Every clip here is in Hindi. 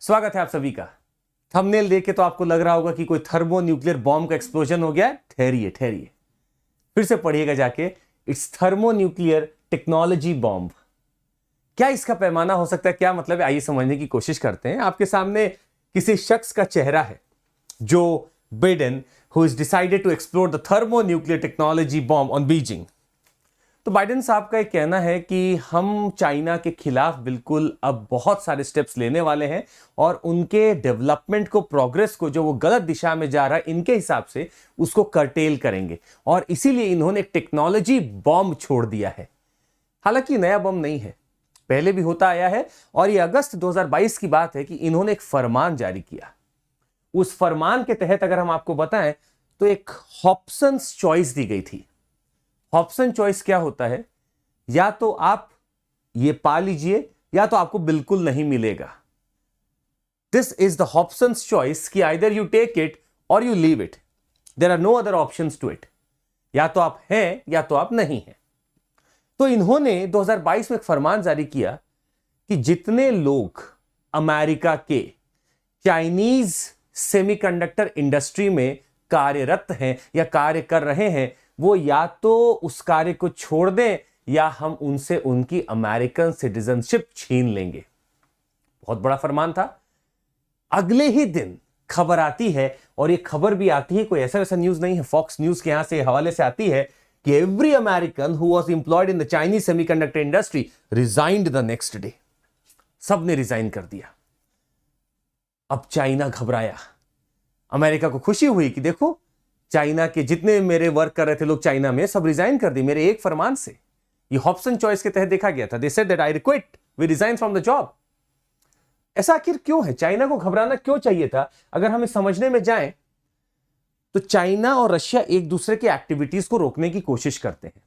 स्वागत है आप सभी का। थंबनेल देख के तो आपको लग रहा होगा कि कोई थर्मो न्यूक्लियर बॉम्ब का एक्सप्लोजन हो गया है। ठहरिए ठहरिए, फिर से पढ़िएगा जाके। It's thermo nuclear technology bomb. क्या इसका पैमाना हो सकता है, क्या मतलब है, आइए समझने की कोशिश करते हैं। आपके सामने किसी शख्स का चेहरा है, Joe Biden, who is decided to explore the thermo nuclear technology bomb on Beijing. तो बाइडेन साहब का एक कहना है कि हम चाइना के खिलाफ बिल्कुल अब बहुत सारे स्टेप्स लेने वाले हैं और उनके डेवलपमेंट को, प्रोग्रेस को, जो वो गलत दिशा में जा रहा है इनके हिसाब से, उसको कर्टेल करेंगे। और इसीलिए इन्होंने एक टेक्नोलॉजी बॉम्ब छोड़ दिया है। हालांकि नया बॉम्ब नहीं है, पहले भी होता आया है। और ये अगस्त 2022 की बात है कि इन्होंने एक फरमान जारी किया। उस फरमान के तहत अगर हम आपको बताएं तो एक हॉब्सन्स चॉइस दी गई थी। ऑप्शन चॉइस क्या होता है? या तो आप ये पा लीजिए या तो आपको बिल्कुल नहीं मिलेगा। This is the Hobson's choice कि either you take it or you leave it, there are no other options to it. या तो आप हैं या तो आप नहीं हैं। तो इन्होंने 2022 में एक फरमान जारी किया कि जितने लोग अमेरिका के चाइनीज सेमीकंडक्टर इंडस्ट्री में कार्यरत हैं या कार्य कर रहे हैं, वो या तो उस कार्य को छोड़ दें या हम उनसे उनकी अमेरिकन सिटीजनशिप छीन लेंगे। बहुत बड़ा फरमान था। अगले ही दिन खबर आती है, और ये खबर भी आती है, कोई ऐसा वैसा न्यूज नहीं है, फॉक्स न्यूज के यहां से हवाले से आती है कि every American who was employed in the Chinese semiconductor industry resigned the next day. सबने रिजाइन कर दिया। अब चाइना घबराया। अमेरिका को खुशी हुई कि देखो, चाइना के जितने मेरे वर्क कर रहे थे लोग चाइना में, सब रिजाइन कर दिए मेरे एक फरमान से। ये हॉब्सन चॉइस के तहत देखा गया था। They said that I quit, we resign from the job. ऐसा आखिर क्यों है? चाइना को घबराना क्यों चाहिए था? अगर हमें समझने में जाएं तो चाइना और रशिया एक दूसरे की एक्टिविटीज को रोकने की कोशिश करते हैं।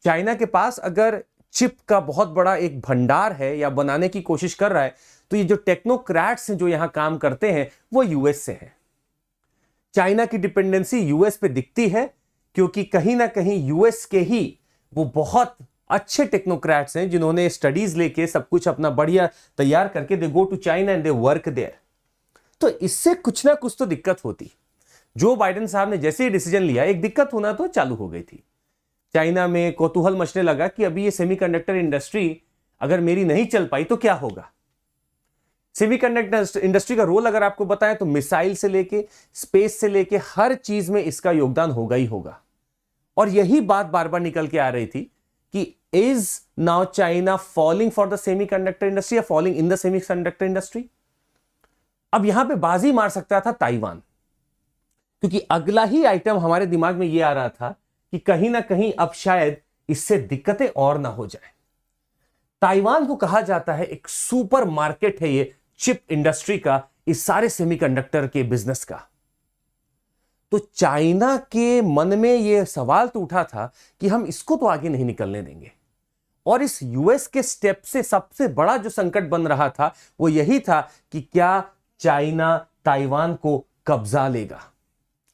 चाइना के पास अगर चिप का बहुत बड़ा एक भंडार है या बनाने की कोशिश कर रहा है, तो ये जो टेक्नोक्रेट्स हैं जो यहां काम करते हैं वो यूएस से हैं। चाइना की डिपेंडेंसी यूएस पे दिखती है, क्योंकि कहीं ना कहीं यूएस के ही वो बहुत अच्छे टेक्नोक्रेट्स हैं जिन्होंने स्टडीज लेके सब कुछ अपना बढ़िया तैयार करके they go to China and they work there. तो इससे कुछ ना कुछ तो दिक्कत होती। जो बाइडेन साहब ने जैसे ही डिसीजन लिया, एक दिक्कत होना तो चालू हो गई थी। चाइना में कौतूहल मचने लगा कि अभी ये सेमीकंडक्टर इंडस्ट्री अगर मेरी नहीं चल पाई तो क्या होगा। सेमीकंडक्टर इंडस्ट्री का रोल अगर आपको बताएं तो मिसाइल से लेके, स्पेस से लेके, हर चीज में इसका योगदान होगा ही होगा। और यही बात बार बार निकल के आ रही थी कि is now China falling for the semiconductor industry या falling in the semiconductor industry. अब यहां पे बाजी मार सकता था ताइवान, क्योंकि अगला ही आइटम हमारे दिमाग में यह आ रहा था कि कहीं ना कहीं अब शायद इससे दिक्कतें और ना हो जाए। ताइवान को कहा जाता है एक सुपर मार्केट है ये चिप इंडस्ट्री का, इस सारे सेमीकंडक्टर के बिजनेस का। तो चाइना के मन में यह सवाल तो उठा था कि हम इसको तो आगे नहीं निकलने देंगे। और इस यूएस के स्टेप से सबसे बड़ा जो संकट बन रहा था वो यही था कि क्या चाइना ताइवान को कब्जा लेगा।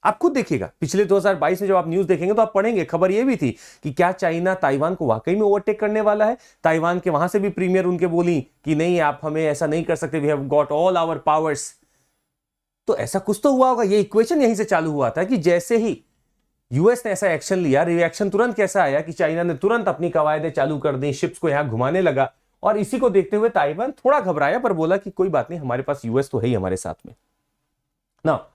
आप खुद देखिएगा, पिछले 2022 में जब आप न्यूज देखेंगे तो आप पढ़ेंगे, खबर यह भी थी कि क्या चाइना ताइवान को वाकई में ओवरटेक करने वाला है। ताइवान के वहां से भी प्रीमियर उनके बोली कि नहीं, आप हमें ऐसा नहीं कर सकते, we have got all our powers. तो ऐसा कुछ तो हुआ होगा। ये इक्वेशन यहीं से चालू हुआ था कि जैसे ही यूएस ने ऐसा एक्शन लिया, रिएक्शन तुरंत कैसा आया कि चाइना ने तुरंत अपनी कवायदें चालू कर दी, शिप्स को यहां घुमाने लगा। और इसी को देखते हुए ताइवान थोड़ा घबराया, पर बोला कि कोई बात नहीं, हमारे पास यूएस तो है ही हमारे साथ में। Now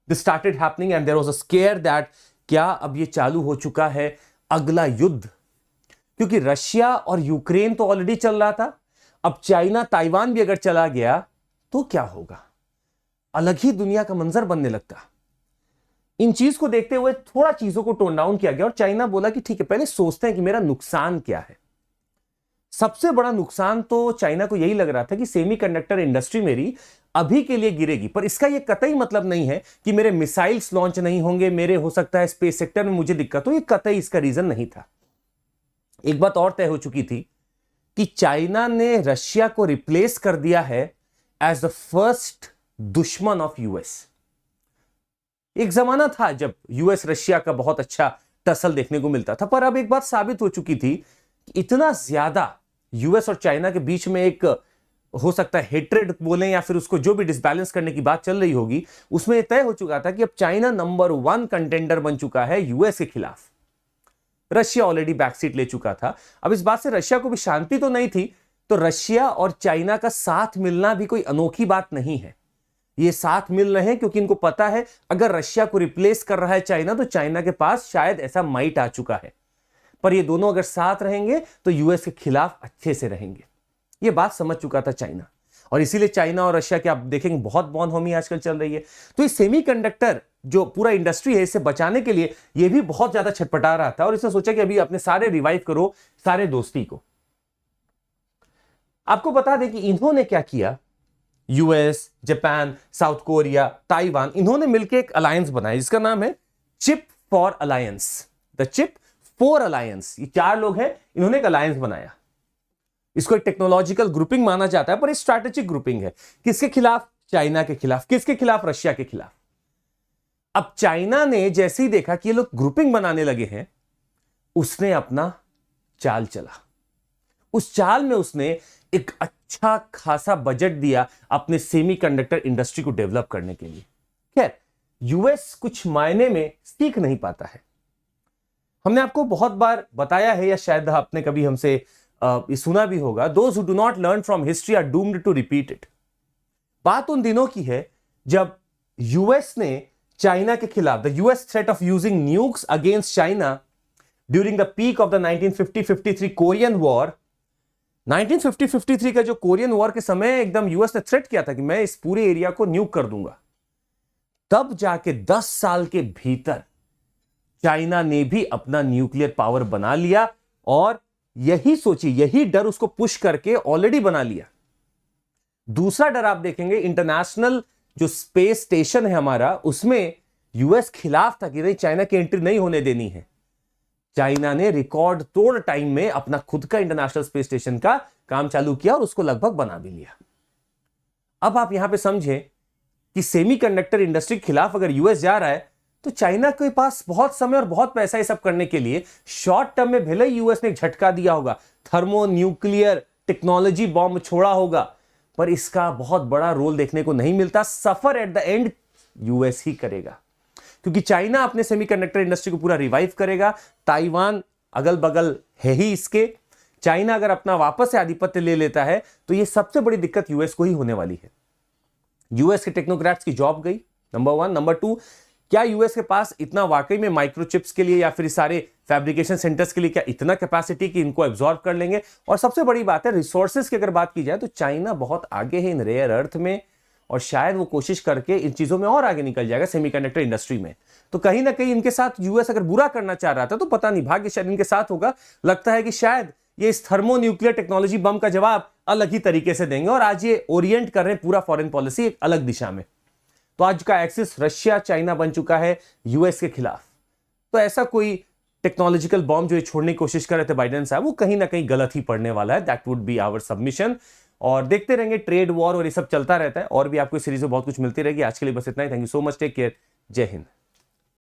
this started happening and there was a scare that क्या अब ये चालू हो चुका है अगला युद्ध, क्योंकि रशिया और यूक्रेन तो ऑलरेडी चल रहा था। अब चाइना ताइवान भी अगर चला गया तो क्या होगा? अलग ही दुनिया का मंजर बनने लगता। इन चीज को देखते हुए थोड़ा चीजों को टोन डाउन किया गया और चाइना बोला कि ठीक है, पहले सोचते हैं कि मेरा नुकसान क्या है। सबसे बड़ा नुकसान तो चाइना को यही लग रहा था कि सेमीकंडक्टर इंडस्ट्री मेरी अभी के लिए गिरेगी, पर इसका यह कतई मतलब नहीं है कि मेरे मिसाइल्स लॉन्च नहीं होंगे, मेरे हो सकता है स्पेस सेक्टर में मुझे दिक्कत हो। ये कतई इसका रीजन नहीं था। एक बात और तय हो चुकी थी कि चाइना ने रशिया को रिप्लेस कर दिया है एज द फर्स्ट दुश्मन ऑफ यूएस। एक जमाना था जब यूएस रशिया का बहुत अच्छा टसल देखने को मिलता था, पर अब एक बात साबित हो चुकी थी कि इतना ज्यादा यूएस और चाइना के बीच में एक हो सकता है हेट्रेड बोलें या फिर उसको जो भी डिसबैलेंस करने की बात चल रही होगी, उसमें यह तय हो चुका था कि अब चाइना नंबर 1 कंटेंडर बन चुका है यूएस के खिलाफ। रशिया ऑलरेडी बैकसीट ले चुका था। अब इस बात से रशिया को भी शांति तो नहीं थी, तो रशिया और चाइना का साथ मिलना भी कोई अनोखी बात नहीं है। ये साथ मिल रहे हैं क्योंकि इनको पता है अगर रशिया को रिप्लेस कर रहा है चाइना, तो चाइना के पास शायद ऐसा माइट आ चुका है। पर ये दोनों अगर साथ रहेंगे तो यूएस के खिलाफ अच्छे से रहेंगे। ये बात समझ चुका था चाइना, और इसीलिए चाइना और रशिया के आप देखेंगे बहुत बॉनहोमी आजकल चल रही है। तो ये सेमीकंडक्टर जो पूरा इंडस्ट्री है, इसे बचाने के लिए ये भी बहुत ज्यादा छटपटा रहा था, और इसने सोचा कि अभी अपने सारे रिवाइव करो सारे दोस्ती को। आपको बता दें कि इन्होंने क्या किया, US, Japan, south Korea, Taiwan, इन्होंने मिलकर एक अलायंस बनाया जिसका नाम है chip for alliance, the chip for alliance. ये 4 लोग हैं, इन्होंने एक अलायंस बनाया। इसको एक टेक्नोलॉजिकल ग्रुपिंग माना जाता है, पर स्ट्रैटेजिक ग्रुपिंग है। किसके खिलाफ? चाइना के खिलाफ। किसके खिलाफ? रशिया के खिलाफ। अब चाइना ने जैसे ही देखा कि ये लोग ग्रुपिंग बनाने लगे हैं, उसने अपना चाल चला। उस चाल में उसने एक अच्छा खासा बजट दिया अपने सेमीकंडक्टर इंडस्ट्री को डेवलप करने के लिए। खैर, यूएस कुछ मायने में सीख नहीं पाता है। हमने आपको बहुत बार बताया है, या शायद आपने कभी हमसे सुना भी होगा, those who do not learn from history are doomed to repeat it. बात उन दिनों की है जब यूएस ने चाइना के खिलाफ, the US threat of using nukes against China during the peak of the 1950-53 Korean war. 1950-53 का जो कोरियन वॉर के समय एकदम यूएस ने थ्रेट किया था कि मैं इस पूरे एरिया को न्यूक कर दूंगा। तब जाके 10 साल के भीतर चाइना ने भी अपना न्यूक्लियर पावर बना लिया, और यही सोचिए, यही डर उसको पुश करके ऑलरेडी बना लिया। दूसरा डर आप देखेंगे, इंटरनेशनल जो स्पेस स्टेशन है हमारा, उसमें यूएस खिलाफ था कि नहीं, चाइना की एंट्री नहीं होने देनी है। चाइना ने रिकॉर्ड तोड़ टाइम में अपना खुद का इंटरनेशनल स्पेस स्टेशन का काम चालू किया और उसको लगभग बना भी लिया। अब आप यहां पे समझें कि सेमीकंडक्टर इंडस्ट्री के खिलाफ अगर यूएस जा रहा है, तो चाइना के पास बहुत समय और बहुत पैसा ये सब करने के लिए शॉर्ट टर्म में भले ही यूएस ने एक झटका दिया होगा, थर्मो न्यूक्लियर टेक्नोलॉजी बॉम्ब छोड़ा होगा, पर इसका बहुत बड़ा रोल देखने को नहीं मिलता। सफर एट द एंड यूएस ही करेगा, क्योंकि चाइना अपने सेमीकंडक्टर इंडस्ट्री को पूरा रिवाइव करेगा। ताइवान अगल बगल है ही इसके। चाइना अगर अपना वापस से आधिपत्य ले लेता है, तो यह सबसे बड़ी दिक्कत यूएस को ही होने वाली है। यूएस के टेक्नोक्रेट्स की जॉब गई, नंबर 1। नंबर 2, क्या यूएस के पास इतना वाकई में माइक्रोचिप्स के लिए या फिर सारे फैब्रिकेशन सेंटर्स के लिए क्या इतना कैपेसिटी कि इनको एब्जॉर्ब कर लेंगे? और सबसे बड़ी बात है रिसोर्सेज की अगर बात की जाए, तो चाइना बहुत आगे है इन रेयर अर्थ में, और शायद वो कोशिश करके इन चीजों में और आगे निकल जाएगा सेमीकंडक्टर इंडस्ट्री में। तो कहीं ना कहीं इनके साथ यूएस अगर बुरा करना चाह रहा था, तो पता नहीं, भाग्य शायद इनके साथ होगा। लगता है कि शायद ये इस थर्मो न्यूक्लियर टेक्नोलॉजी बम का जवाब अलग ही तरीके से देंगे, और आज ये ओरिएंट कर रहे हैं पूरा फॉरेन पॉलिसी एक अलग दिशा में। तो आज का एक्सिस रशिया चाइना बन चुका है यूएस के खिलाफ। तो ऐसा कोई टेक्नोलॉजिकल बॉम्ब जो ये छोड़ने की कोशिश कर रहे थे बाइडेन साहब, वो कहीं ना कहीं गलत ही पड़ने वाला है। That would be our submission. और देखते रहेंगे, ट्रेड वॉर और ये सब चलता रहता है, और भी आपको इस सीरीज में बहुत कुछ मिलती रहेगी। आज के लिए बस इतना ही। Thank you so much, take care, जय हिंद।